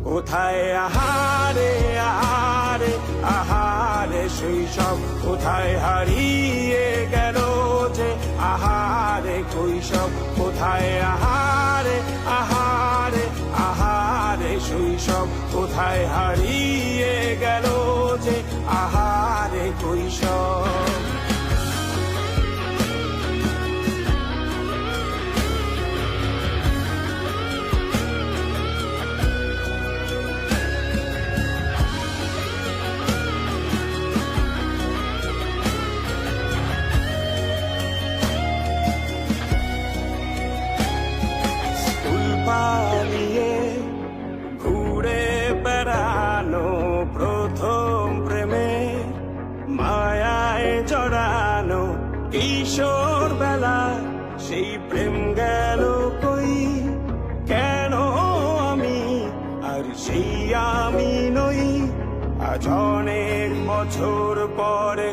কোথায় আহারে আহারে আহারে শৈশব, কোথায় হারিয়ে গেল যে আহারে কৈশব, কোথায় আহারে আহারে আহারে শৈশব, কোথায় হারিয়ে গেল যে আহারে কৈশব। পালিয়ে ঘুরে বেড়ানো প্রথম প্রেমে, মায়ায় জড়ানো কিশোর বেলা, সেই প্রেম গেল কই, কেন আমি আর সেই আমি নই। আজ অনেক বছর পরে